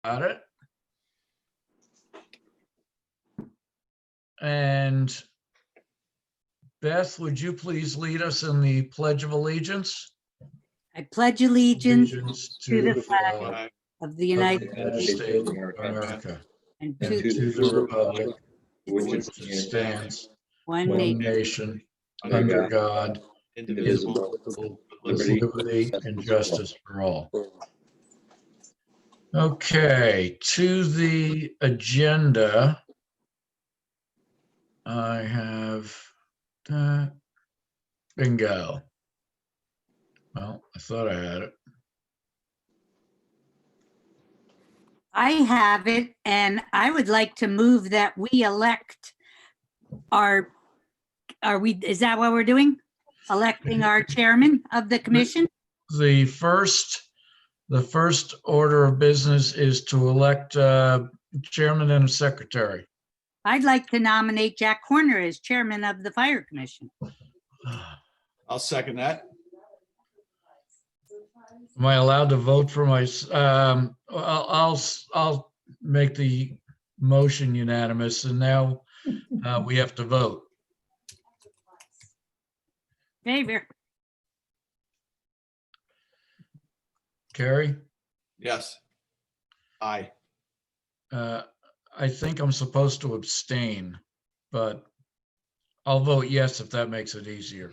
it. And Beth, would you please lead us in the Pledge of Allegiance? I pledge allegiance To the the flag flag of the of United the United States States of America and and to to the republic which which stands one one nation, nation under under God, God, indivisible, indivisible, with liberty, liberty and justice for all. Okay, to the agenda. I have that. Bingo. Well, I thought I had it. I have it, and I would like to move that we elect is that what we're doing? Electing our chairman of the commission? The first order of business is to elect chairman and a secretary. I'd like to nominate Jack Horner as chairman of the fire commission. I'll second that. Am I allowed to vote for my, I'll make the motion unanimous, and now we have to vote. Favor. Carrie? Yes. Aye. I think I'm supposed to abstain, but I'll vote yes if that makes it easier.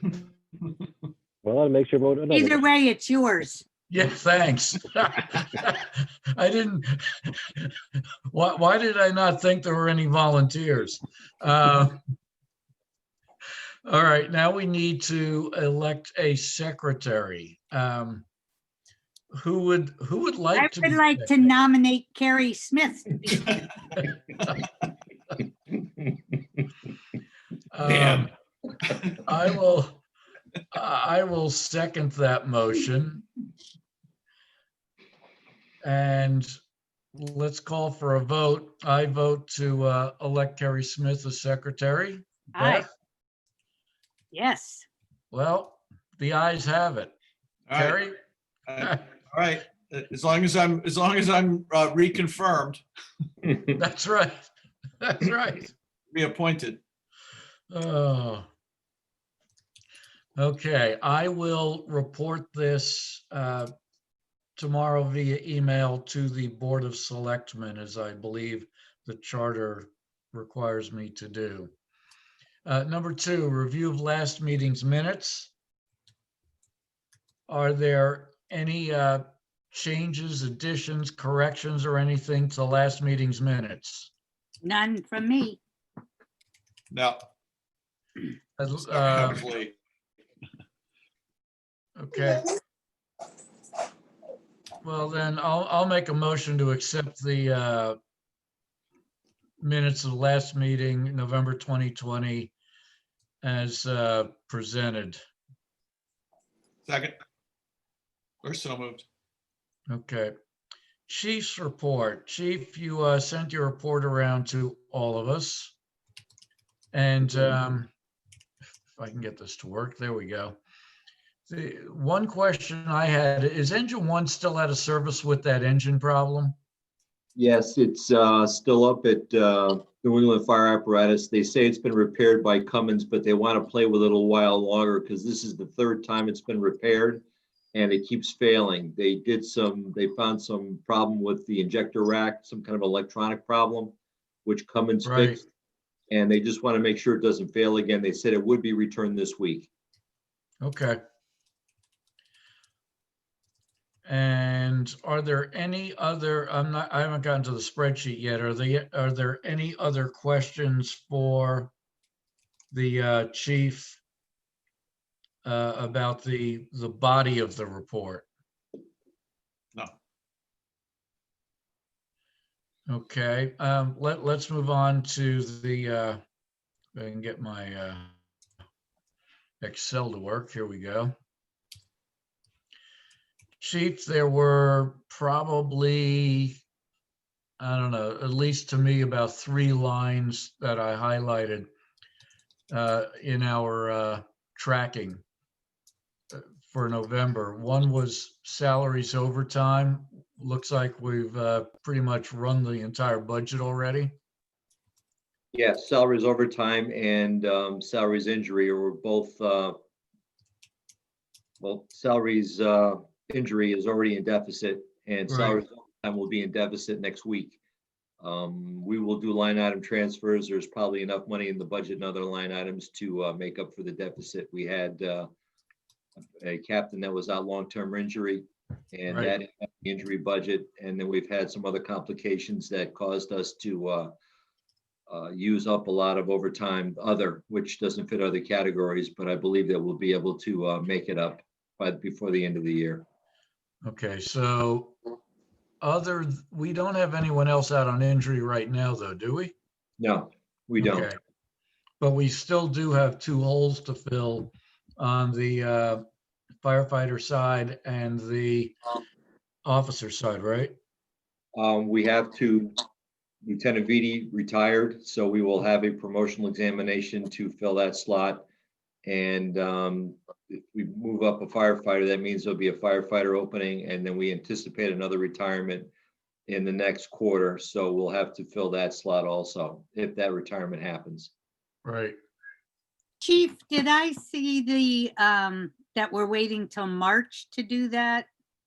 Well, that makes your vote another. Either way, it's yours. Yeah, thanks. I didn't, why did I not think there were any volunteers? All right, now we need to elect a secretary. Who would I like to? would be like to secretary? nominate Carrie Smith to be Um, I will second that motion. And let's call for a vote. I vote to elect Carrie Smith as secretary. Aye. Beth? Yes. Well, the ayes have it. All right. Carrie? All right. As long as I'm reconfirmed, That's right. That's right. reappointed. Oh. Okay, I will report this tomorrow via email to the Board of Selectmen, as I believe the charter requires me to do. Number 2, review of last meeting's minutes. Are there any changes, additions, corrections, or anything to last meeting's minutes? None from me. No. Uh, I was late. Okay. Well, then I'll make a motion to accept the minutes of the last meeting, November 2020, as presented. Second. Or so moved. Okay. Chief's report. Chief, you sent your report around to all of us. And if I can get this to work, there we go. The one question I had, is engine 1 still out of service with that engine problem? Yes, it's still up at New England Fire Apparatus. They say it's been repaired by Cummins, but they want to play with it a little while longer because this is the 3rd time it's been repaired and it keeps failing. They found some problem with the injector rack, some kind of electronic problem, which Cummins Right. fixed. And they just want to make sure it doesn't fail again. They said it would be returned this week. Okay. And are there any other, I haven't gotten to the spreadsheet yet. Are there any other questions for the chief about the body of the report? No. Okay, let's move on to the, if I can get my Excel to work. Here we go. Chief, there were probably, I don't know, at least to me, about 3 lines that I highlighted in our tracking for November. One was salaries overtime, looks like we've pretty much run the entire budget already. Yeah, salaries overtime and salaries injury were both, well, salaries injury is already in deficit and Right. salaries overtime will be in deficit next week. We will do line item transfers. There's probably enough money in the budget and other line items to make up for the deficit. We had a captain that was out long-term injury and Right. that impacted the injury budget. And then we've had some other complications that caused us to use up a lot of overtime other, which doesn't fit other categories, but I believe that we'll be able to make it up before the end of the year. Okay, so we don't have anyone else out on injury right now, though, do we? No, we don't. Okay. But we still do have 2 holes to fill on the firefighter side and the officer side, right? We have to, Lieutenant Vitti retired, so we will have a promotional examination to fill that slot. And if we move up a firefighter, that means there'll be a firefighter opening, and then we anticipate another retirement in the next quarter. So we'll have to fill that slot also, if that retirement happens. Right. Chief, did I see that we're waiting till March to do that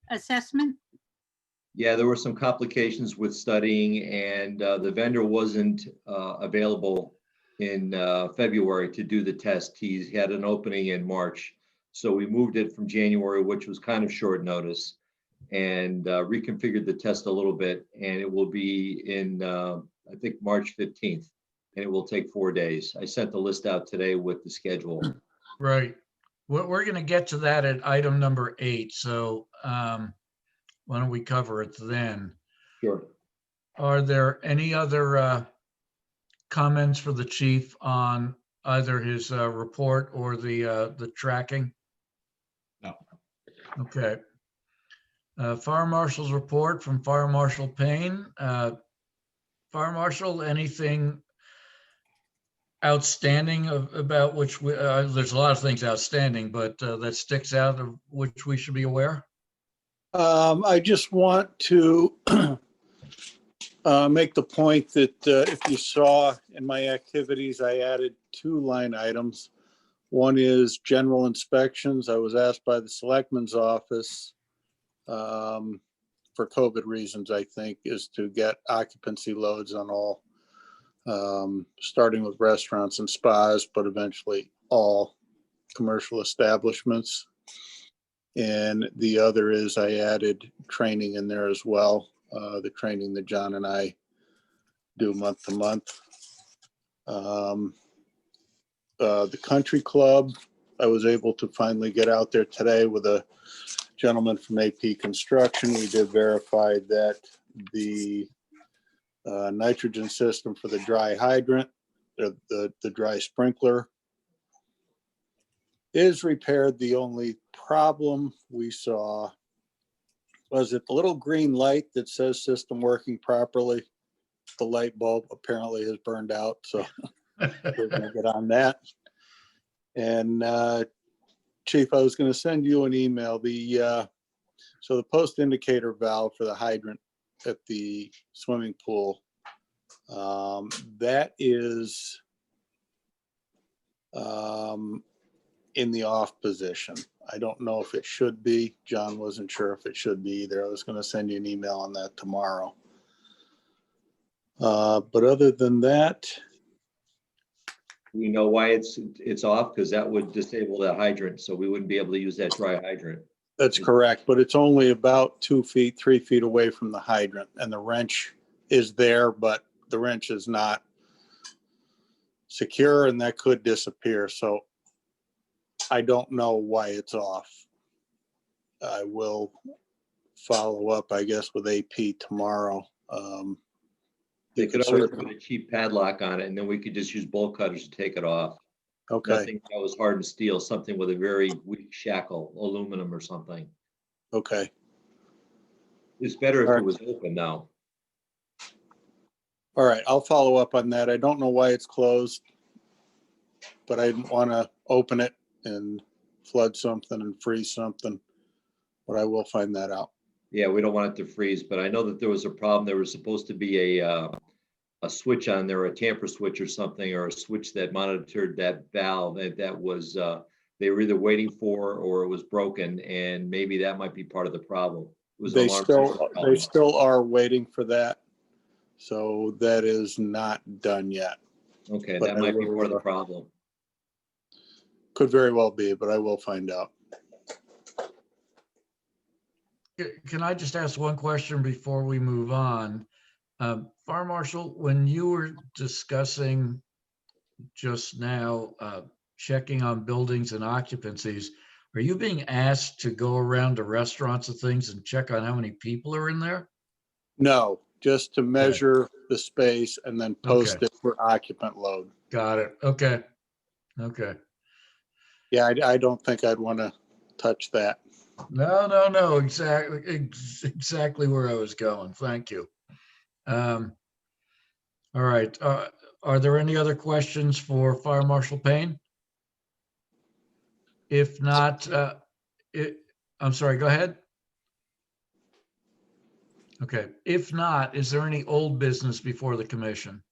assessment? Yeah, there were some complications with studying and the vendor wasn't available in February to do the test. He had an opening in March. So we moved it from January, which was kind of short notice, and reconfigured the test a little bit. And it will be in, I think, March 15th, and it will take 4 days. I sent the list out today with the schedule. Right. We're going to get to that at item number 8. So why don't we cover it then? Sure. Are there any other comments for the chief on either his report or the tracking? No. Okay. Fire Marshal's report from Fire Marshal Payne. Fire Marshal, anything outstanding about which there's a lot of things outstanding, but that sticks out of which we should be aware? I just want to make the point that if you saw in my activities, I added 2 line items. One is general inspections. I was asked by the Selectman's office for COVID reasons, I think, is to get occupancy loads on all, starting with restaurants and spas, but eventually all commercial establishments. And the other is I added training in there as well, the training that John and I do month to month. The country club, I was able to finally get out there today with a gentleman from AP Construction. We did verify that the nitrogen system for the dry hydrant, the dry sprinkler is repaired. The only problem we saw was that the little green light that says system working properly, the light bulb apparently has burned out. So we're gonna get on that. And Chief, I was gonna send you an email. So the post indicator valve for the hydrant at the swimming pool, that is in the off position. I don't know if it should be. John wasn't sure if it should be either. I was gonna send you an email on that tomorrow. But other than that, We know why it's off, because that would disable that hydrant, so we wouldn't be able to use that dry hydrant. that's correct, but it's only about 2 feet, 3 feet away from the hydrant, and the wrench is there, but the wrench is not secure and that could disappear. So I don't know why it's off. I will follow up, I guess, with AP tomorrow. They could always put a cheap padlock on it, and then we could just use bolt cutters to take it off. Okay, Nothing that was hardened steel, something with a very weak shackle, aluminum or something. okay. It's better if All it right. was open now. All right, I'll follow up on that. I don't know why it's closed, but I didn't want to open it and flood something and freeze something, but I will find that out. Yeah, we don't want it to freeze, but I know that there was a problem. There was supposed to be a switch on there, a tamper switch or something, or a switch that monitored that valve that was, they were either waiting for or it was broken, and maybe that might be part of the problem. It was an They alarm still, system they problem. still are waiting for that. So that is not done yet. Okay, but that I might be will, part of the problem. Could very well be, but I will find out. Can I just ask one question before we move on? Fire Marshal, when you were discussing just now, checking on buildings and occupancies, are you being asked to go around to restaurants and things and check on how many people are in there? No, just to measure the space and then post Okay. it for occupant load. Got it. Okay. Okay. Yeah, I don't think I'd want to touch that. No, exactly where I was going. Thank you. All right. Are there any other questions for Fire Marshal Payne? If not, I'm sorry, go ahead. Okay. If not, is there any old business before the commission?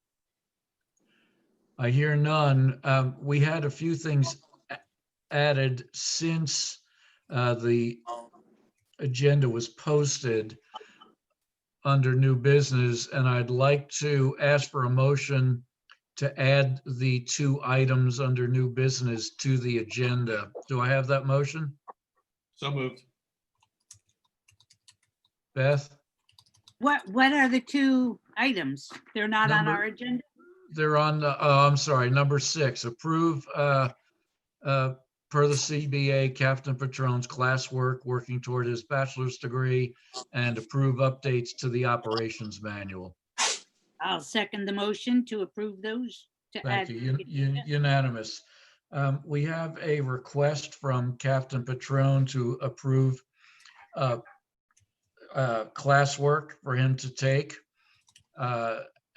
I hear none. We had a few things added since the agenda was posted under new business, and I'd like to ask for a motion to add the 2 items under new business to the agenda. Do I have that motion? So moved. Beth? What are the 2 items? They're not on Number- our agenda? They're on, I'm sorry, number 6, approve per the CBA, Captain Patron's classwork, working toward his bachelor's degree, and approve updates to the operations manual. I'll second the motion to approve those. To Thank add you. to the agenda. Unanimous. We have a request from Captain Patron to approve classwork for him to take.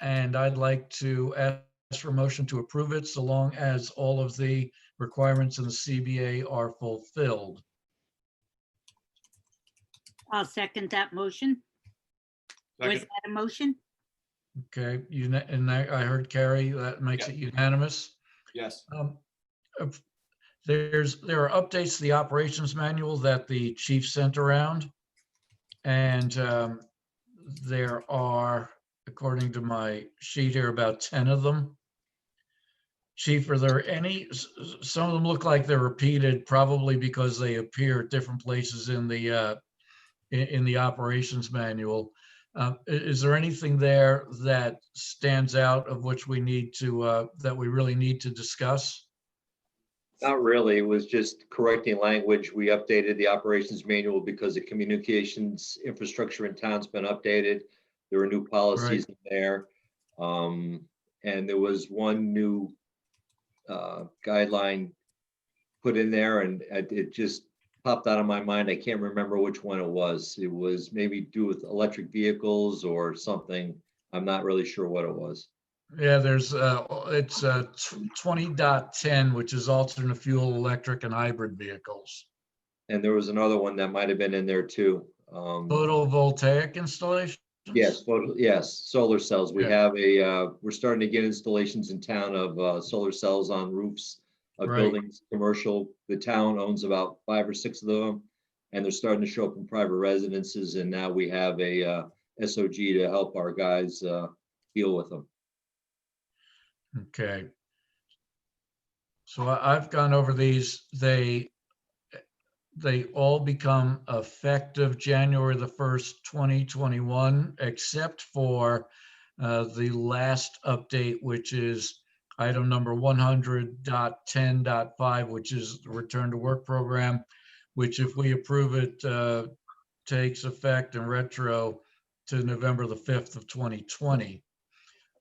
And I'd like to ask for a motion to approve it so long as all of the requirements in the CBA are fulfilled. I'll second that motion. Was Second. that a motion? Okay, and I heard Carrie, that makes it unanimous. Yes. There are updates to the operations manual that the chief sent around. And there are, according to my sheet here, about 10 of them. Chief, are there any, some of them look like they're repeated, probably because they appear at different places in the operations manual. Is there anything there that stands out of which we need to, that we really need to discuss? Not really. It was just correcting language. We updated the operations manual because the communications infrastructure in town's been updated. There were new policies in there. And there was one new guideline put in there, and it just popped out of my mind. I can't remember which one it was. It was maybe do with electric vehicles or something. I'm not really sure what it was. Yeah, there's, it's 20.10, which is alternate fuel, electric and hybrid vehicles. And there was another one that might have been in there too. Photovoltaic installations? Yes, yes, solar cells. We Yeah. have we're starting to get installations in town of solar cells on roofs of Right. buildings, commercial. The town owns about 5 or 6 of them, and they're starting to show up in private residences. And now we have a SOG to help our guys deal with them. Okay. So I've gone over these. They all become effective January the 1st, 2021, except for the last update, which is item number 100.10.5, which is the return to work program, which if we approve it, takes effect and retro to November the 5th of 2020.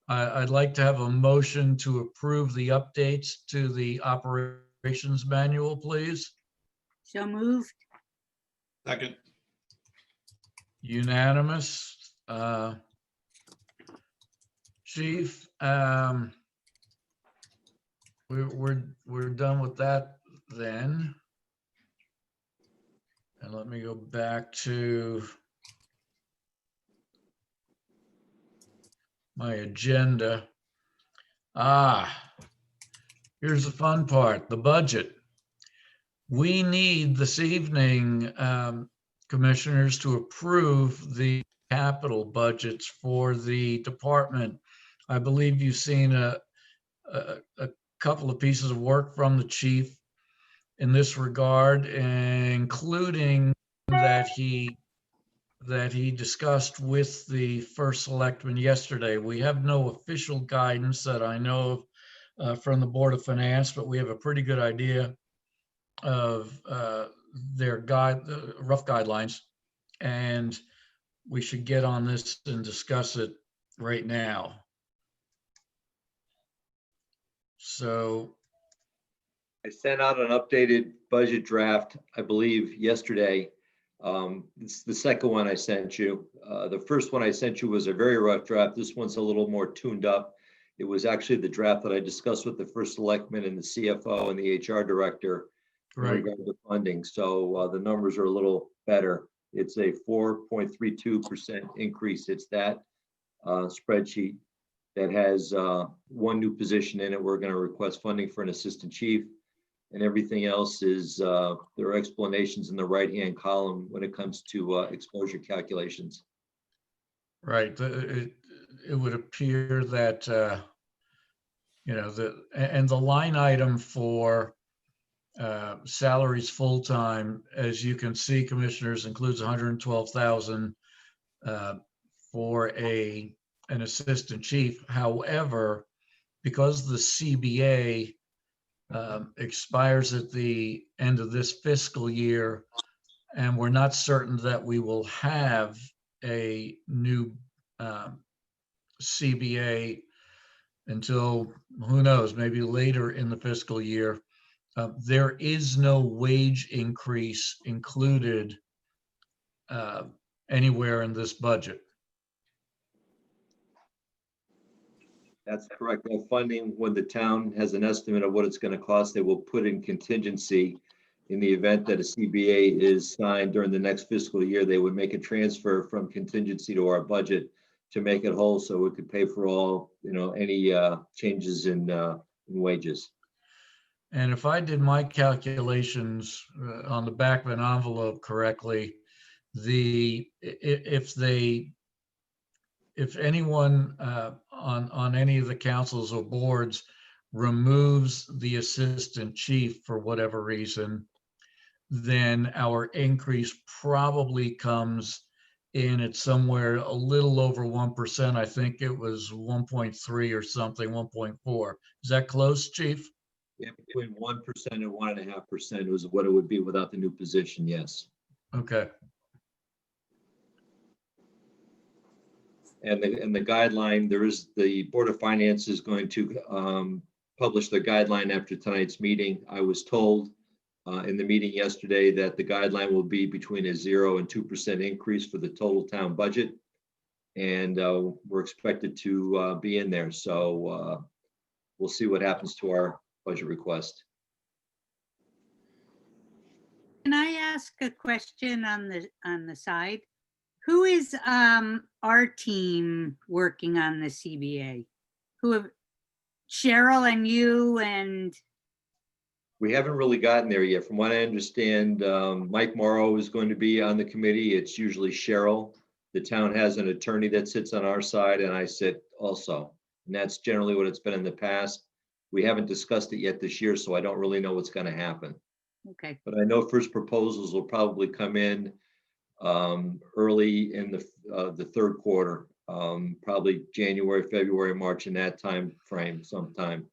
I'd like to have a motion to approve the updates to the operations manual, please. So moved. Second. Unanimous. Chief, we're done with that then. And let me go back to my agenda. Here's the fun part, the budget. We need this evening, commissioners, to approve the capital budgets for the department. I believe you've seen a couple of pieces of work from the chief in this regard, including that he discussed with the first selectman yesterday. We have no official guidance that I know of from the Board of Finance, but we have a pretty good idea of their rough guidelines. And we should get on this and discuss it right now. So I sent out an updated budget draft, I believe, yesterday. It's the second one I sent you. The first one I sent you was a very rough draft. This one's a little more tuned up. It was actually the draft that I discussed with the first selectman and the CFO and the HR director in right, regard to funding. So the numbers are a little better. It's a 4.32% increase. It's that spreadsheet that has one new position in it. We're going to request funding for an assistant chief. And everything else is, there are explanations in the right-hand column when it comes to exposure calculations. right. It would appear that, and the line item for salaries full-time, as you can see, commissioners, includes 112,000 for an assistant chief. However, because the CBA expires at the end of this fiscal year, and we're not certain that we will have a new CBA until, who knows, maybe later in the fiscal year. There is no wage increase included anywhere in this budget. That's correct. That funding, when the town has an estimate of what it's going to cost, they will put in contingency. In the event that a CBA is signed during the next fiscal year, they would make a transfer from contingency to our budget to make it whole, so it could pay for all, any changes in wages. And if I did my calculations on the back of an envelope correctly, if anyone on any of the councils or boards removes the assistant chief for whatever reason, then our increase probably comes in at somewhere a little over 1%. I think it was 1.3 or something, 1.4. Is that close, chief? Yeah, between 1% and 1.5% was what it would be without the new position, yes. Okay. And the guideline, the Board of Finance is going to publish the guideline after tonight's meeting. I was told in the meeting yesterday that the guideline will be between a 0 and 2% increase for the total town budget. And we're expected to be in there. So we'll see what happens to our budget request. Can I ask a question on the side? Who is our team working on the CBA? Cheryl and you and? We haven't really gotten there yet. From what I understand, Mike Morrow is going to be on the committee. It's usually Cheryl. The town has an attorney that sits on our side, and I sit also. And that's generally what it's been in the past. We haven't discussed it yet this year, so I don't really know what's going to happen. Okay. But I know first proposals will probably come in early in the third quarter, probably January, February, March, in that time frame sometime.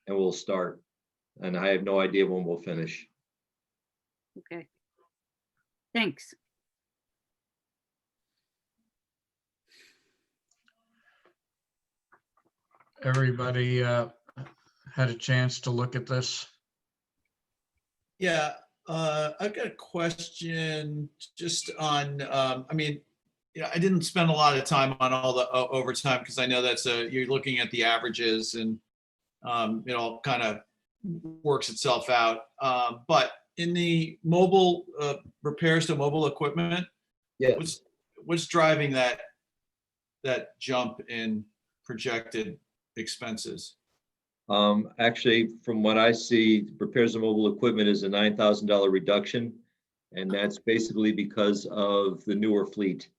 And we'll start. And I have no idea when we'll finish. Okay. Thanks. Everybody had a chance to look at this? Yeah, I've got a question just on, I didn't spend a lot of time on all the overtime because I know that's you're looking at the averages and it all kind of works itself out. But in the mobile repairs to mobile equipment, Yeah. what's driving that that jump in projected expenses? Actually, from what I see, repairs of mobile equipment is a $9,000 reduction. And that's basically because of the newer fleet.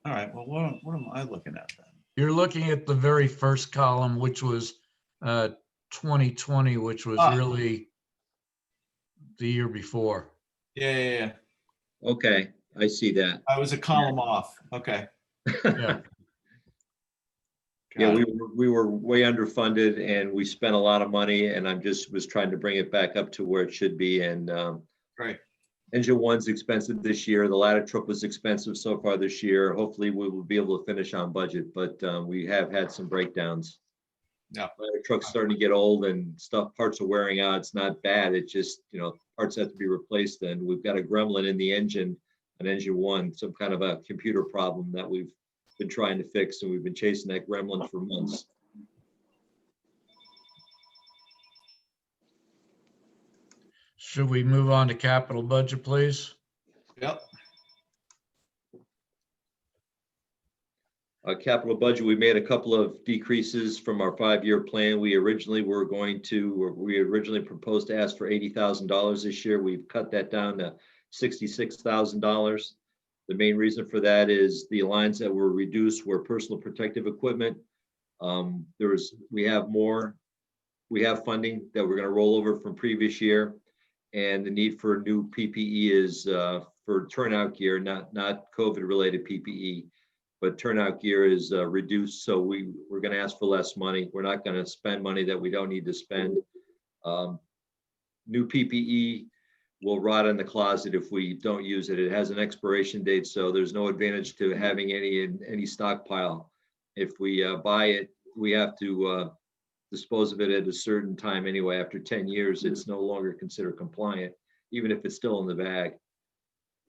All right, well, what am I looking at then? You're looking at the very first column, which was 2020, which was Ah. really the year before. Yeah. Okay, I see that. I was a column off. Okay. Yeah. Yeah, Got it. we were way underfunded and we spent a lot of money and I'm just was trying to bring it back up to where it should be. And Right. engine one's expensive this year. The ladder truck was expensive so far this year. Hopefully we will be able to finish on budget, but we have had some breakdowns. Yeah. Ladder truck's starting to get old and parts are wearing out. It's not bad. It just, parts have to be replaced. And we've got a gremlin in the engine, an engine one, some kind of a computer problem that we've been trying to fix, and we've been chasing that gremlin for months. Should we move on to capital budget, please? Yep. Capital budget, we made a couple of decreases from our 5-year plan. We originally proposed to ask for $80,000 this year. We've cut that down to $66,000. The main reason for that is the lines that were reduced were personal protective equipment. We have funding that we're going to roll over from previous year, and the need for new PPE is for turnout gear, not COVID related PPE, but turnout gear is reduced. So we're going to ask for less money. We're not going to spend money that we don't need to spend. New PPE will rot in the closet if we don't use it. It has an expiration date, so there's no advantage to having any stockpile. If we buy it, we have to dispose of it at a certain time anyway. After 10 years, it's no longer considered compliant, even if it's still in the bag.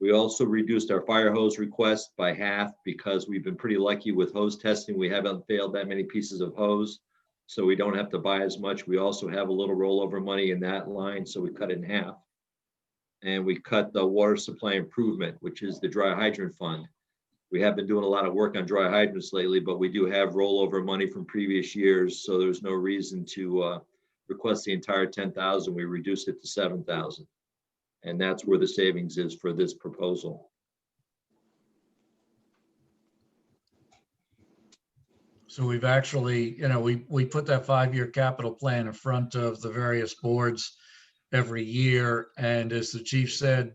We also reduced our fire hose request by half because we've been pretty lucky with hose testing. We haven't failed that many pieces of hose, so we don't have to buy as much. We also have a little rollover money in that line, so we cut it in half. And we cut the water supply improvement, which is the dry hydrant fund. We have been doing a lot of work on dry hydrants lately, but we do have rollover money from previous years, so there's no reason to request the entire 10,000. We reduced it to 7,000, and that's where the savings is for this proposal. So we've actually, we put that 5-year capital plan in front of the various boards every year. And as the chief said,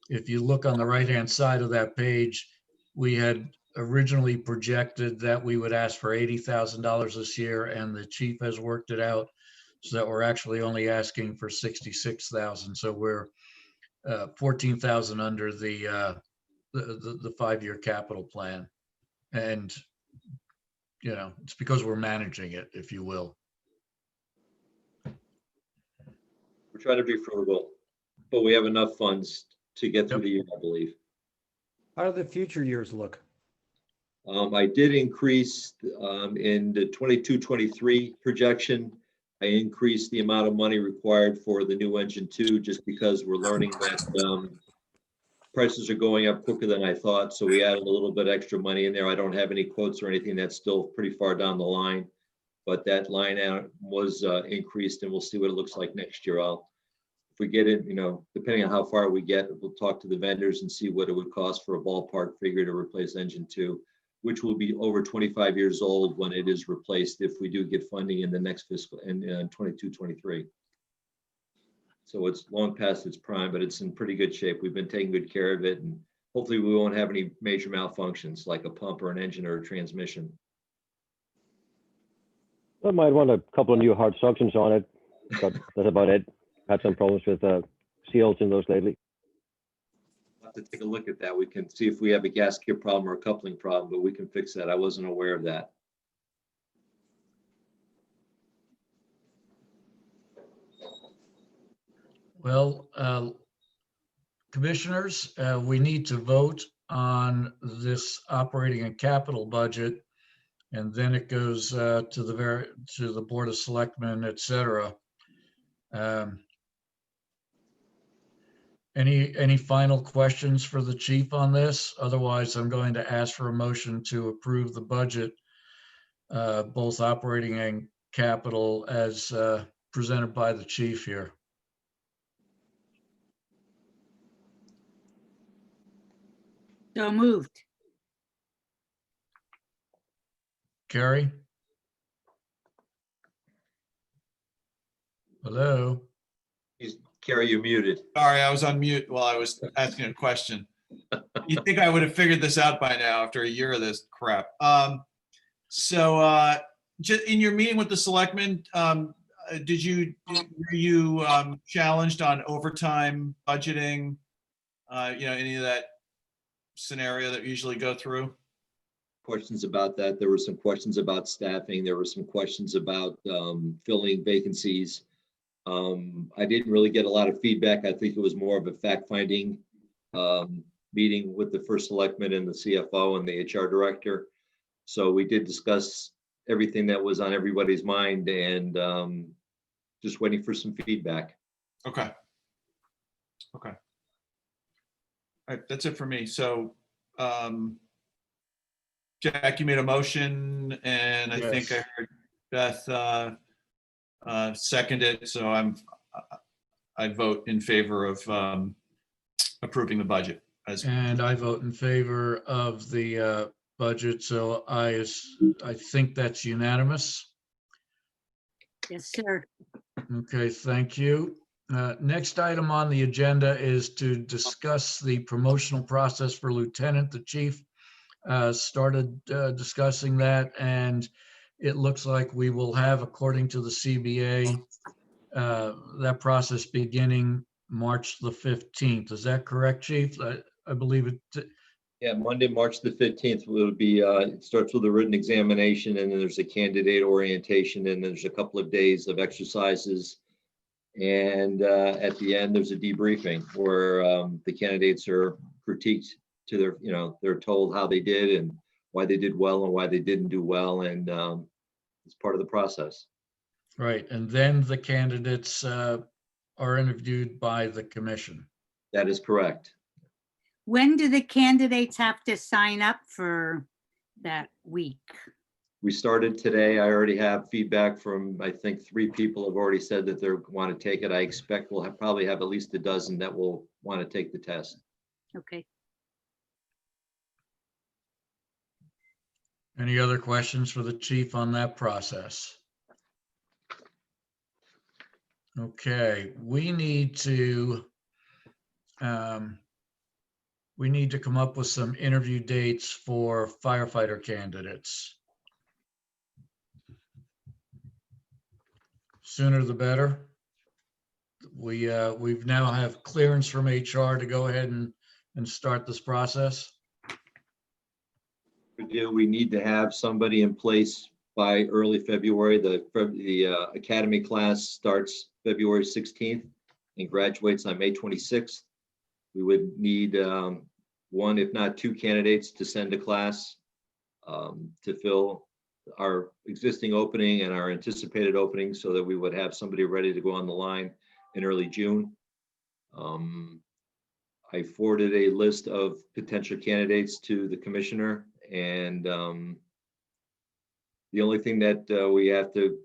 if you look on the right-hand side of that page, we had originally projected that we would ask for $80,000 this year, and the chief has worked it out so that we're actually only asking for 66,000. So we're 14,000 under the 5-year capital plan. And, it's because we're managing it, if you will. We're trying to be frugal, but we have enough funds to get through Yep. the year, I believe. How do the future years look? I did increase in the 22-23 projection. I increased the amount of money required for the new engine 2, just because we're learning that prices are going up quicker than I thought. So we added a little bit extra money in there. I don't have any quotes or anything. That's still pretty far down the line, but that line out was increased, and we'll see what it looks like next year. If we get it, depending on how far we get, we'll talk to the vendors and see what it would cost for a ballpark figure to replace engine 2, which will be over 25 years old when it is replaced if we do get funding in the next fiscal in 22-23. So it's long past its prime, but it's in pretty good shape. We've been taking good care of it, and hopefully we won't have any major malfunctions like a pump or an engine or a transmission. I might want a couple of new hard suctions on it, but that's about it. Had some problems with seals in those lately. We'll have to take a look at that. We can see if we have a gasket problem or a coupling problem, but we can fix that. I wasn't aware of that. Well, commissioners, we need to vote on this operating and capital budget, and then it goes to the Board of Selectmen, et cetera. Any final questions for the chief on this? Otherwise, I'm going to ask for a motion to approve the budget, both operating and capital as presented by the chief here. So moved. Carrie? Hello? Carrie, you're muted. Sorry, I was on mute while I was asking a question. You think I would have figured this out by now after a year of this crap? Just in your meeting with the selectmen, were you challenged on overtime budgeting? Any of that scenario that we usually go through? Questions about that. There were some questions about staffing. There were some questions about filling vacancies. I didn't really get a lot of feedback. I think it was more of a fact-finding meeting with the first selectman and the CFO and the HR director. So we did discuss everything that was on everybody's mind and just waiting for some feedback. Okay. All right, that's it for me. So, Jack, you made a motion, and I think I Yes. heard Beth second it. So I vote in favor of approving the budget. And I vote in favor of the budget, so I think that's unanimous. Yes, sir. Okay, thank you. Next item on the agenda is to discuss the promotional process for lieutenant. The chief started discussing that, and it looks like we will have, according to the CBA, that process beginning March the 15th. Is that correct, Chief? I believe it. Yeah, Monday, March the 15th will be, it starts with a written examination and then there's a candidate orientation and there's a couple of days of exercises. And at the end, there's a debriefing where the candidates are critiqued to their, they're told how they did and why they did well and why they didn't do well. And it's part of the process. Right, and then the candidates are interviewed by the commission. That is correct. When do the candidates have to sign up for that week? We started today. I already have feedback from, I think 3 people have already said that they want to take it. I expect we'll probably have at least a dozen that will want to take the test. Okay. Any other questions for the chief on that process? Okay, we need to come up with some interview dates for firefighter candidates. Sooner the better. We've now have clearance from HR to go ahead and start this process. We need to have somebody in place by early February. The academy class starts February 16th and graduates on May 26th. We would need 1, if not 2 candidates to send to class to fill our existing opening and our anticipated opening so that we would have somebody ready to go on the line in early June. I forwarded a list of potential candidates to the commissioner, and the only thing that we have to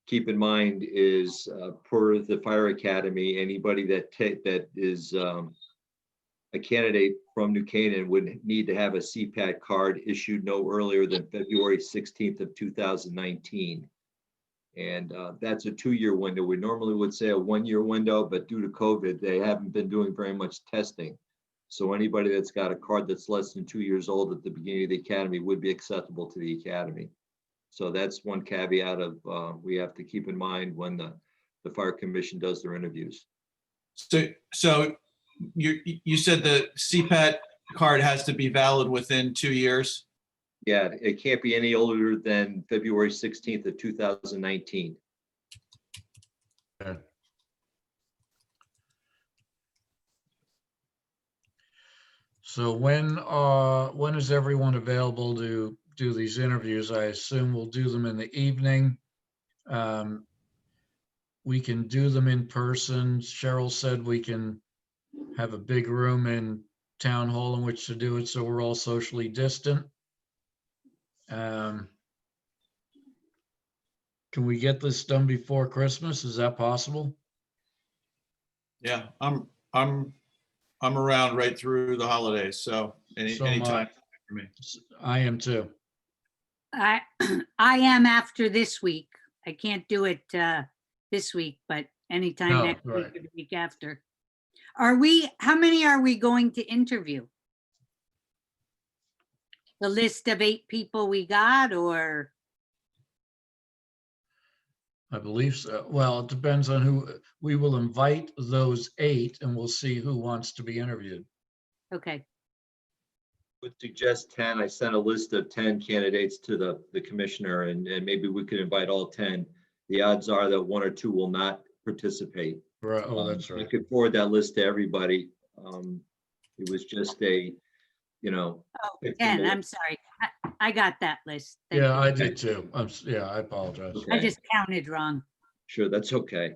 keep in mind is per the fire academy, anybody that is a candidate from New Canaan would need to have a CPAT card issued no earlier than February 16th of 2019. And that's a 2-year window. We normally would say a 1-year window, but due to COVID, they haven't been doing very much testing. So anybody that's got a card that's less than 2 years old at the beginning of the academy would be acceptable to the academy. So that's one caveat of we have to keep in mind when the fire commission does their interviews. So you said the CPAT card has to be valid within 2 years? Yeah, it can't be any older than February 16th of 2019. Okay. So when is everyone available to do these interviews? I assume we'll do them in the evening. We can do them in person. Cheryl said we can have a big room in town hall in which to do it, so we're all socially distant. Can we get this done before Christmas? Is that possible? Yeah, I'm around right through the holidays, so So am anytime I. for me. I am too. I I am after this week. I can't do it this week, but anytime No, next week right. or the week after. How many are we going to interview? The list of 8 people we got, or? I believe so. Well, it depends on who, we will invite those 8 and we'll see who wants to be interviewed. Okay, Would suggest 10. I sent a list of 10 candidates to the commissioner and maybe we could invite all 10. The odds are that 1 or 2 will not participate. Right, oh, that's I right. could forward that list to everybody. It was just a, you know. oh, pick 10, from a- I'm sorry. I got that list. Thank Yeah, you. I did too. Yeah, I apologize. I Okay, just counted wrong. sure, that's okay.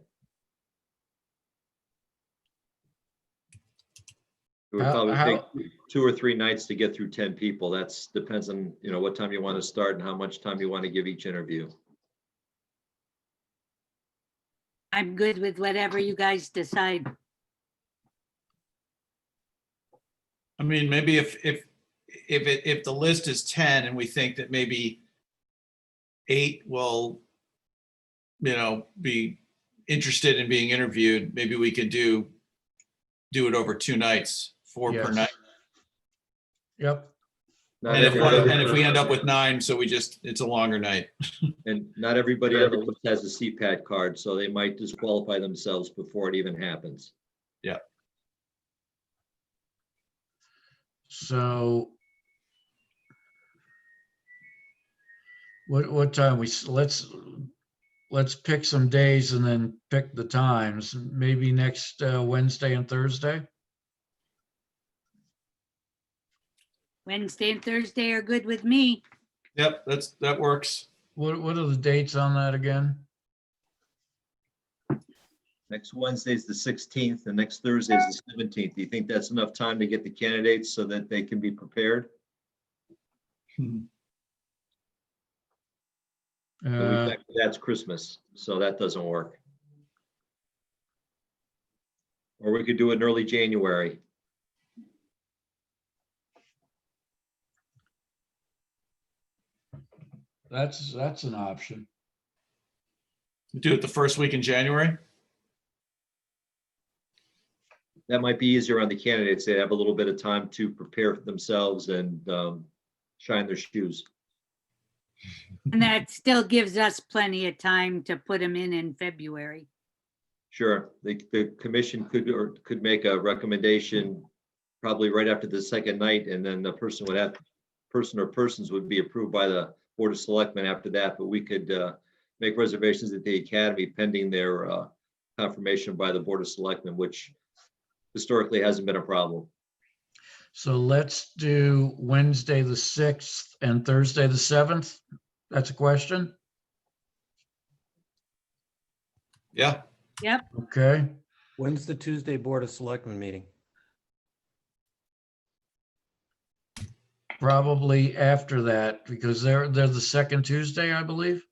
It would How- probably how- take 2 or 3 nights to get through 10 people. That's depends on, you know, what time you want to start and how much time you want to give each interview. I'm good with whatever you guys decide. I mean, maybe if the list is 10 and we think that maybe 8 will, you know, be interested in being interviewed, maybe we could do it over 2 nights, 4 per Yes. night. Yep, Not And everybody- if we end up with 9, so it's a longer night. And not everybody on the list has a CPAT card, so they might disqualify themselves before it even happens. so. What time let's pick some days and then pick the times, maybe next Wednesday and Thursday? Wednesday and Thursday are good with me. Yep, that works. What are the dates on that again? Next Wednesday is the 16th and next Thursday is the 17th. Do you think that's enough time to get the candidates so that they can be prepared? The week Uh, after that's Christmas, so that doesn't work. Or we could do it in early January. that's an option. Do it the first week in January. That might be easier on the candidates. They have a little bit of time to prepare for themselves and shine their shoes. And that still gives us plenty of time to put them in February. Sure, the commission could make a recommendation probably right after the second night, and then the person or persons would be approved by the Board of Selectmen after that, but we could make reservations at the Academy pending their confirmation by the Board of Selectmen, which historically hasn't been a problem. So let's do Wednesday, the 6th and Thursday, the 7th. That's a question? Yeah, Yep, Okay, When's the Tuesday Board of Selectmen meeting? probably after that, because they're the second Tuesday, I believe.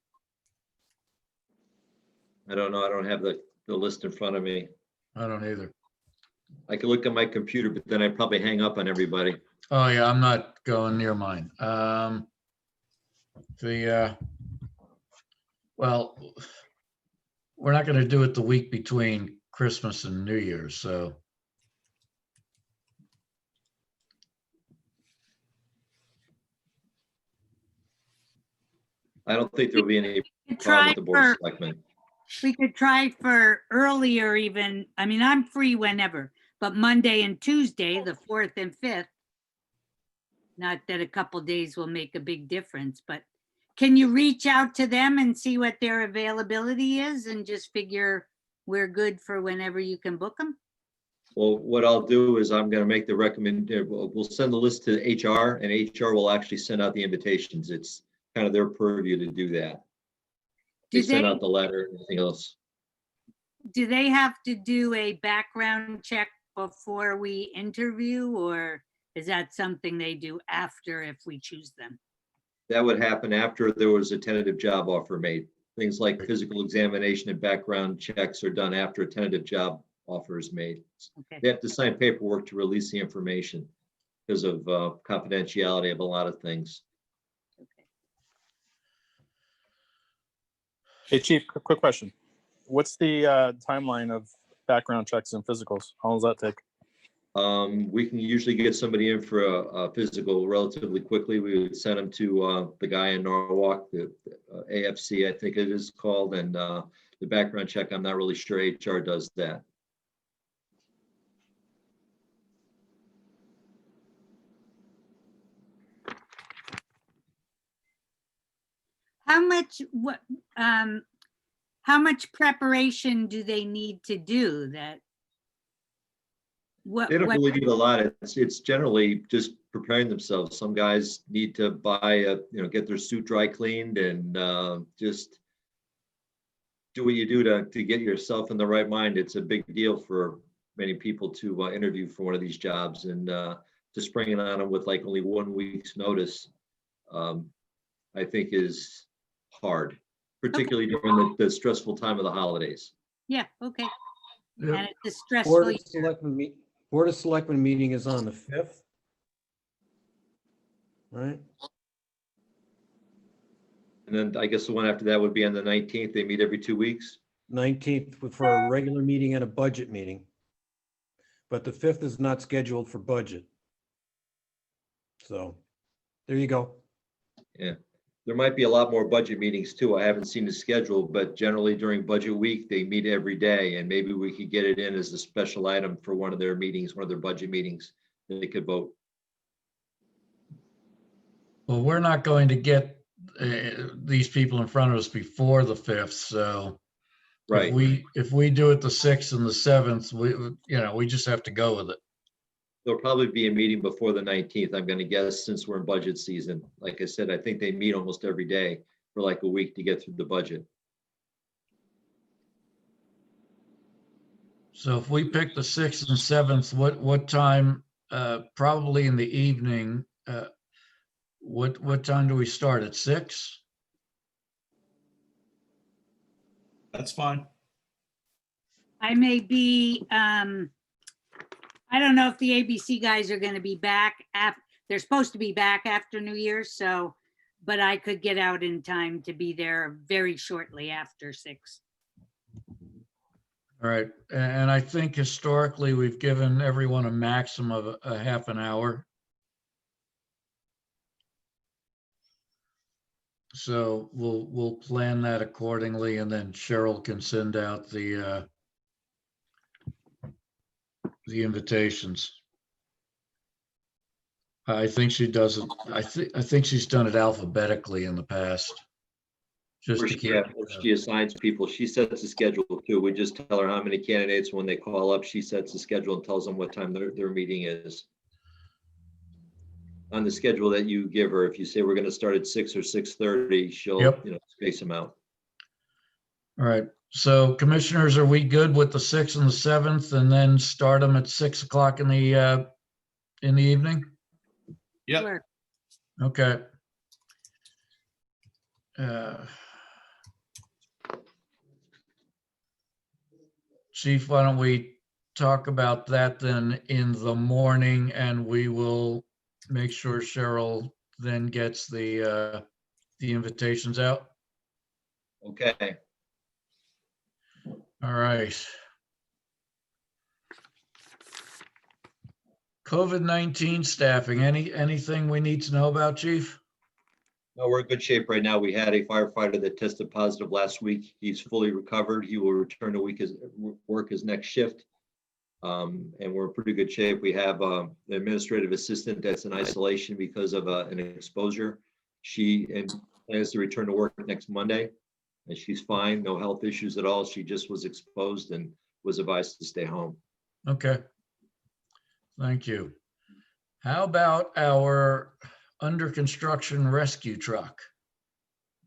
I don't know, I don't have the list in front of me. I don't either. I could look at my computer, but then I'd probably hang up on everybody. Oh, yeah, I'm not going near mine. Well, we're not gonna do it the week between Christmas and New Year's, so. I don't think there'll be any we could problem try with the Board of for, Selectmen. we could try for earlier even, I mean, I'm free whenever, but Monday and Tuesday, the 4th and 5th. Not that a couple days will make a big difference, but can you reach out to them and see what their availability is and just figure we're good for whenever you can book them? Well, what I'll do is I'm gonna make the we'll send the list to HR and HR will actually send out the invitations. It's kind of their purview to do that. They Do send they, out the letter and everything else. do they have to do a background check before we interview, or is that something they do after if we choose them? That would happen after there was a tentative job offer made. Things like physical examination and background checks are done after a tentative job offer is made. Okay. They have to sign paperwork to release the information because of confidentiality of a lot of things. Hey, Chief, quick question. What's the timeline of background checks and physicals? How long does that take? We can usually get somebody in for a physical relatively quickly. We would send them to the guy in Norwalk, the AFC, I think it is called, and the background check, I'm not really sure HR does that. How much preparation do they need to do that? They don't really need a lot. It's generally just preparing themselves. Some guys need to get their suit dry cleaned and just do what you do to get yourself in the right mind. It's a big deal for many people to interview for one of these jobs, and to spring it on them with like only 1 week's notice, I think is hard, particularly during the stressful time of the holidays. Yeah, okay. Yep. And it's a Board stressful of year. Selectmen, Board of Selectmen meeting is on the 5th. Right? And then I guess the one after that would be on the 19th. They meet every 2 weeks. 19th for a regular meeting and a budget meeting. But the 5th is not scheduled for budget. So there you go. Yeah. There might be a lot more budget meetings too. I haven't seen the schedule, but generally during budget week, they meet every day, and maybe we could get it in as a special item for one of their meetings, one of their budget meetings, that they could vote. Well, we're not going to get these people in front of us before the 5th, so Right. if we do it the 6th and the 7th, we just have to go with it. There'll probably be a meeting before the 19th, I'm gonna guess, since we're in budget season. Like I said, I think they meet almost every day for like a week to get through the budget. So if we pick the 6th and 7th, what time, probably in the evening, what time do we start? At 6? That's fine. I may be, I don't know if the ABC guys are gonna be back they're supposed to be back after New Year's, so, but I could get out in time to be there very shortly after 6. All right, and I think historically, we've given everyone a maximum of a half an hour. So we'll plan that accordingly, and then Cheryl can send out the invitations. I think she does it, I think she's done it alphabetically in the past. Just to keep. She assigns people. She sets the schedule too. We just tell her how many candidates. When they call up, she sets the schedule and tells them what time their meeting is. On the schedule that you give her, if you say we're going to start at 6 or 6:30, she'll Yep. space them out. All right, so commissioners, are we good with the 6th and the 7th, and then start them at 6 o'clock in the evening? Yep. Sure. Okay. Chief, why don't we talk about that then in the morning, and we will make sure Cheryl then gets the invitations out. Okay. All right. COVID-19 staffing, anything we need to know about, Chief? No, we're in good shape right now. We had a firefighter that tested positive last week. He's fully recovered. He will return to work his next shift. And we're in pretty good shape. We have an administrative assistant that's in isolation because of an exposure. She plans to return to work next Monday, and she's fine, no health issues at all. She just was exposed and was advised to stay home. Okay. Thank you. How about our under construction rescue truck?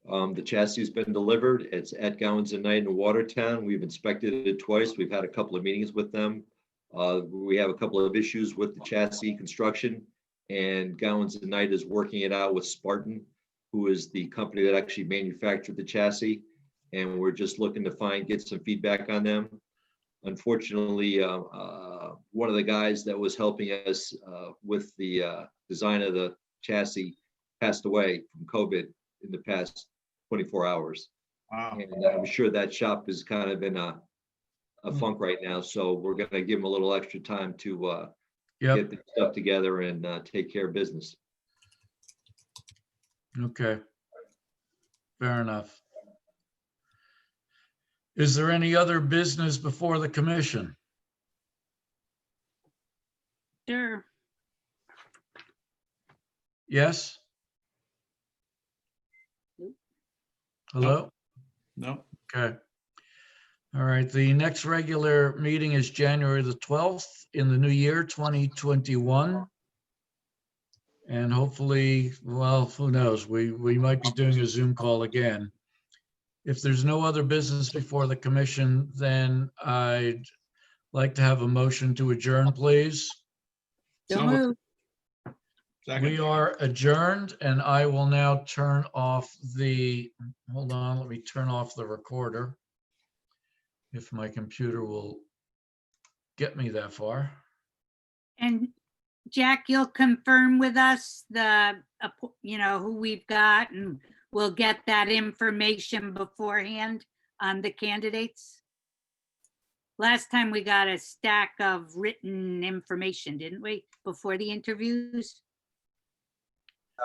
The chassis has been delivered. It's at Gowans and Knight in Watertown. We've inspected it twice. We've had a couple of meetings with them. We have a couple of issues with the chassis construction, and Gowans and Knight is working it out with Spartan, who is the company that actually manufactured the chassis. And we're just looking to get some feedback on them. Unfortunately, one of the guys that was helping us with the design of the chassis passed away from COVID in the past 24 hours. Wow. And I'm sure that shop is kind of in a funk right now. So we're going to give them a little extra time to Yep, get the stuff together and take care of business. okay. Fair enough. Is there any other business before the commission? Sure. Yes? Nope. Hello? No, Okay. All right, the next regular meeting is January the 12th in the new year, 2021. And hopefully, well, who knows, we might be doing a Zoom call again. If there's no other business before the commission, then I'd like to have a motion to adjourn, please. So So moved. moved. second. We are adjourned, and I will now turn off hold on, let me turn off the recorder. If my computer will get me that far. And Jack, you'll confirm with us who we've got, and we'll get that information beforehand on the candidates. Last time we got a stack of written information, didn't we, before the interviews?